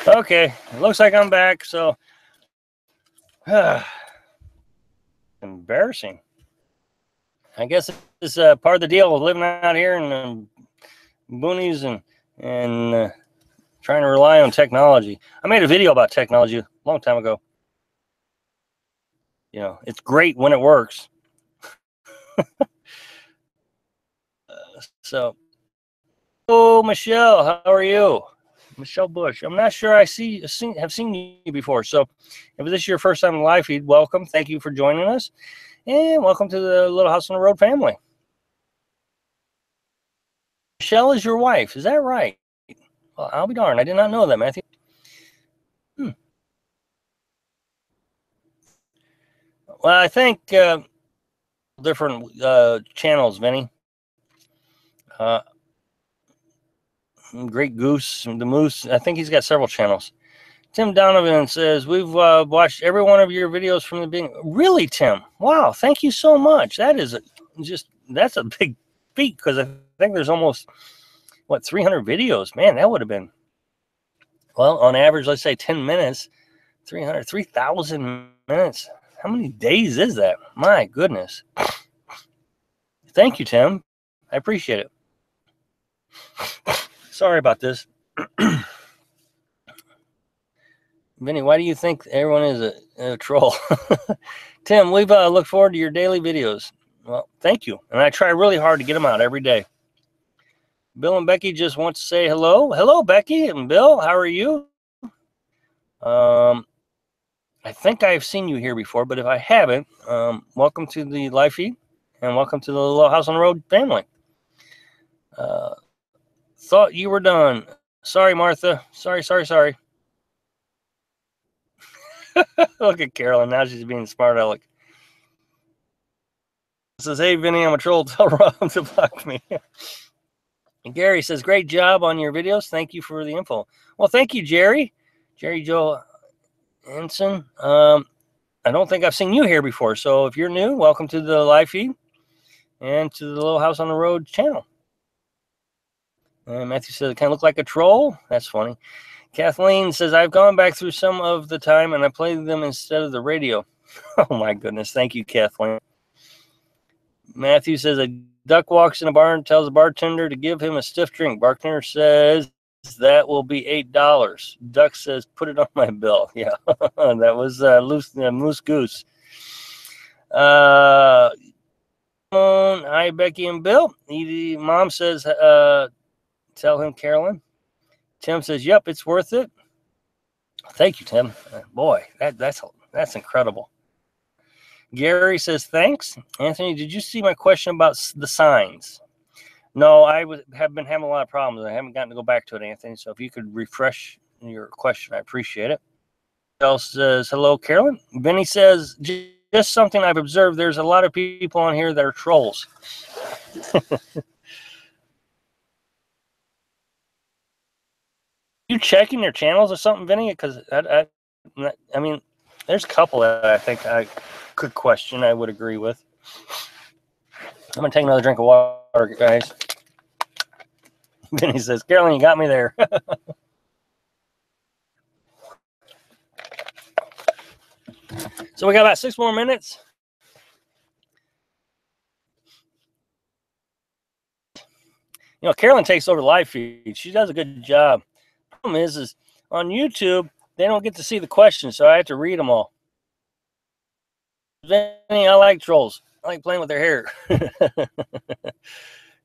Okay, it looks like I'm back, so embarrassing. I guess it's part of the deal of living out here in the boonies and trying to rely on technology. I made a video about technology a long time ago. You know, it's great when it works. So, oh, Michelle, how are you? Michelle Bush. I'm not sure have seen you before. So, if this is your first time in live feed, welcome. Thank you for joining us, and welcome to the Little House on the Road family. Michelle is your wife. Is that right? Well, I'll be darned. I did not know that, Matthew. Well, I think different channels, Vinny. Great Goose, the Moose. I think he's got several channels. Tim Donovan says, we've watched every one of your videos from the beginning. Really, Tim? Wow, thank you so much. That is that's a big feat because I think there's almost, 300 videos. Man, that would have been, well, on average, let's say 10 minutes, 3,000 minutes. How many days is that? My goodness. Thank you, Tim. I appreciate it. Sorry about this. Vinny, why do you think everyone is a troll? Tim, we've looked forward to your daily videos. Well, thank you. And I try really hard to get them out every day. Bill and Becky just want to say hello. Hello, Becky and Bill. How are you? I think I've seen you here before, but if I haven't, welcome to the live feed and welcome to the Little House on the Road family. Thought you were done. Sorry, Martha. Sorry. Look at Carolyn. Now she's being smart aleck. Says, hey, Vinny, I'm a troll. Tell Rob to block me. And Gary says, great job on your videos. Thank you for the info. Well, thank you, Jerry. Jerry Joe Ensign. I don't think I've seen you here before. So if you're new, welcome to the live feed and to the Little House on the Road channel. And Matthew says, it kind of look like a troll. That's funny. Kathleen says, I've gone back through some of the time and I played them instead of the radio. Oh, my goodness. Thank you, Kathleen. Matthew says, a duck walks in a bar and tells the bartender to give him a stiff drink. Bartender says, that will be $8. Duck says, put it on my bill. Yeah, that was Moose Goose. Hi, Becky and Bill. Mom says, tell him, Carolyn. Tim says, yep, it's worth it. Thank you, Tim. Boy, that's incredible. Gary says, thanks. Anthony, did you see my question about the signs? No, have been having a lot of problems. I haven't gotten to go back to it, Anthony. So if you could refresh your question, I appreciate it. Else says, hello, Carolyn. Vinny says, just something I've observed. There's a lot of people on here that are trolls. You checking their channels or something, Vinny? Because I mean, there's a couple that I think I could question. I would agree with. I'm gonna take another drink of water, guys. Vinny says, "Carolyn, you got me there." So we got about 6 more minutes. You know, Carolyn takes over the live feed. She does a good job. The problem is on YouTube, they don't get to see the questions, so I have to read them all. Vinny, I like trolls. I like playing with their hair.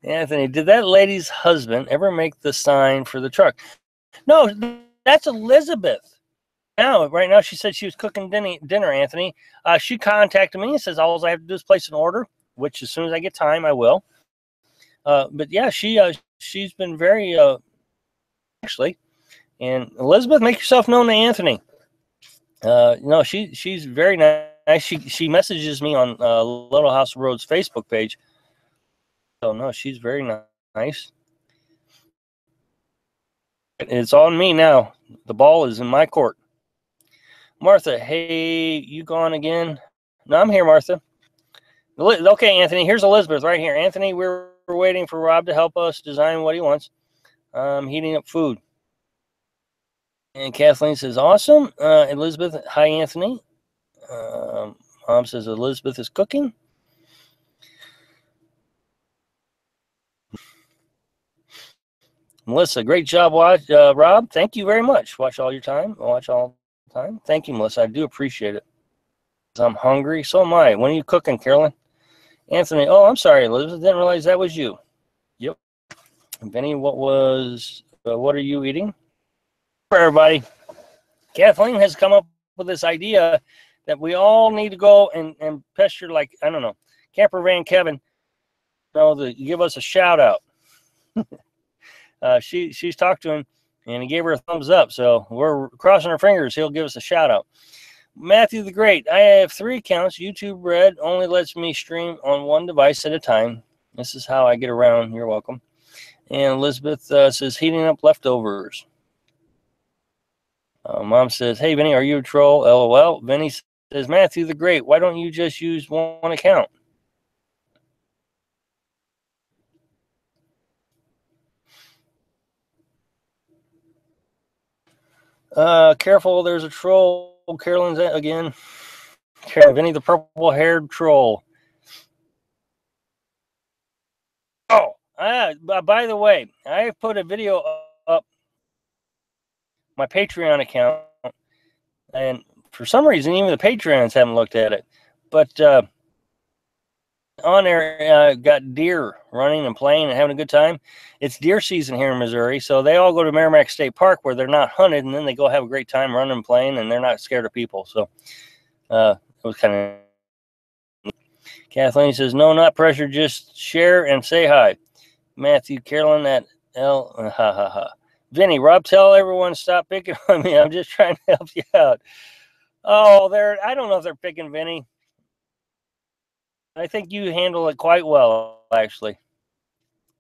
Anthony, did that lady's husband ever make the sign for the truck? No, that's Elizabeth. Right now, she said she was cooking dinner, Anthony. She contacted me and says, all I have to do is place an order, which as soon as I get time, I will. But yeah, she's been very, actually. And Elizabeth, make yourself known to Anthony. No, she's very nice. She messages me on Little House of Roads Facebook page. So no, she's very nice. It's on me now. The ball is in my court. Martha, hey, you gone again? No, I'm here, Martha. Okay, Anthony, here's Elizabeth right here. Anthony, we're waiting for Rob to help us design what he wants. Heating up food. And Kathleen says, awesome. Elizabeth, hi, Anthony. Mom says Elizabeth is cooking. Melissa, great job, Rob. Thank you very much. Watch all the time. Thank you, Melissa. I do appreciate it. I'm hungry. So am I. When are you cooking, Carolyn? Anthony, oh, I'm sorry, Elizabeth. Didn't realize that was you. Yep. Benny, what are you eating? For everybody, Kathleen has come up with this idea that we all need to go and pester, like, I don't know, Camper Van Kevin, give us a shout out. She's talked to him and he gave her a thumbs up. So we're crossing our fingers. He'll give us a shout out. Matthew the Great. I have 3 accounts. YouTube Red only lets me stream on one device at a time. This is how I get around. You're welcome. And Elizabeth says heating up leftovers. Mom says, hey, Vinny, are you a troll? LOL. Vinny says, Matthew the Great, why don't you just use one account? Careful, there's a troll. Carolyn's again. Vinny the purple-haired troll. Oh, by the way, I put a video up my Patreon account, and for some reason, even the Patreons haven't looked at it. But on there, got deer running and playing and having a good time. It's deer season here in Missouri, so they all go to Merrimack State Park where they're not hunted, and then they go have a great time running and playing, and they're not scared of people. So it was kind of. Kathleen says, no, not pressure, just share and say hi. Matthew, Carolyn, at L, ha ha ha. Vinny, Rob, tell everyone stop picking on me. I'm just trying to help you out. Oh, I don't know if they're picking Vinny. I think you handle it quite well, actually.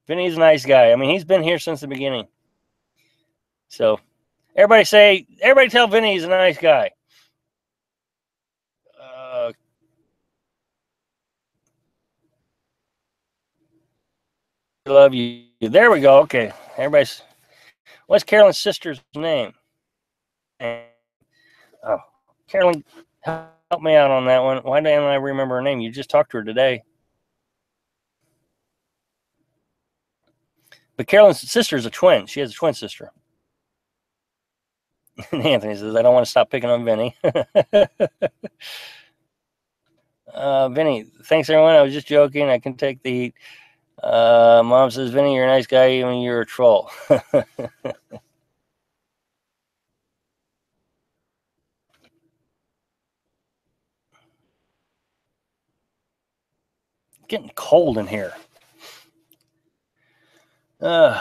Vinny's a nice guy. I mean, he's been here since the beginning. So, everybody tell Vinny he's a nice guy. Love you. There we go. Okay. What's Carolyn's sister's name? Oh, Carolyn, help me out on that one. Why don't I remember her name? You just talked to her today. But Carolyn's sister is a twin. She has a twin sister. And Anthony says, I don't want to stop picking on Vinny. Vinny, thanks, everyone. I was just joking. I can take the heat. Mom says, Vinny, you're a nice guy, even you're a troll. Getting cold in here. Well,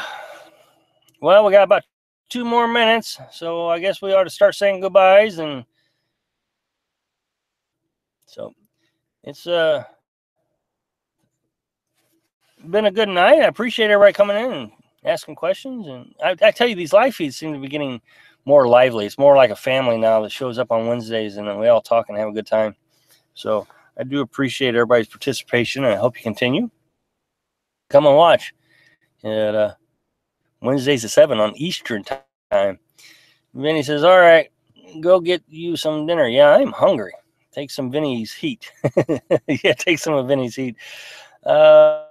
we got about 2 more minutes, so I guess we ought to start saying goodbyes. And so it's been a good night. I appreciate everybody coming in and asking questions. And I tell you, these live feeds seem to be getting more lively. It's more like a family now that shows up on Wednesdays, and then we all talk and have a good time. So I do appreciate everybody's participation, and I hope you continue. Come and watch at Wednesdays at 7 on Eastern time. Vinny says, all right, go get you some dinner. Yeah, I'm hungry. Take some Vinny's heat. Yeah, take some of Vinny's heat. Love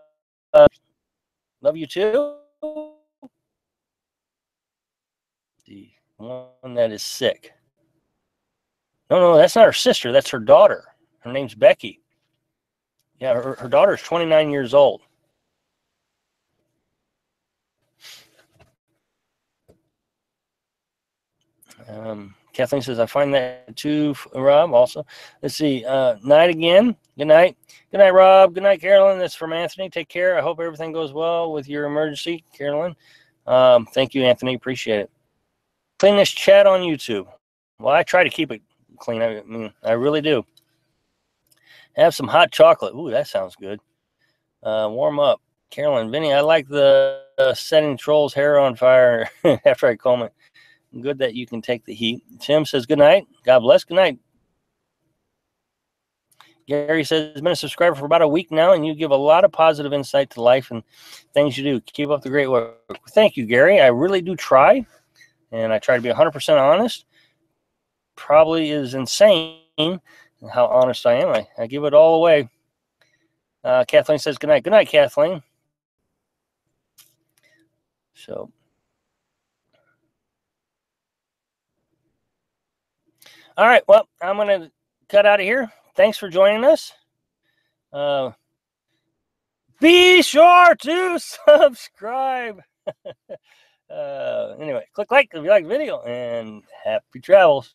you too. The one that is sick. No, that's not her sister. That's her daughter. Her name's Becky. Yeah, her daughter is 29 years old. Kathleen says, I find that too, Rob, also. Let's see. Night again. Good night. Good night, Rob. Good night, Carolyn. That's from Anthony. Take care. I hope everything goes well with your emergency, Carolyn. Thank you, Anthony. Appreciate it. Clean this chat on YouTube. Well, I try to keep it clean. I mean, I really do. Have some hot chocolate. Ooh, that sounds good. Warm up. Carolyn, Vinny, I like the setting Troll's hair on fire after I comb it. Good that you can take the heat. Tim says, good night. God bless. Good night. Gary says, been a subscriber for about a week now, and you give a lot of positive insight to life and things you do. Keep up the great work. Thank you, Gary. I really do try, and I try to be 100% honest. Probably is insane how honest I am. I give it all away. Kathleen says, good night. Good night, Kathleen. So, all right. Well, I'm going to cut out of here. Thanks for joining us. Be sure to subscribe. Anyway, click like if you like the video, and happy travels.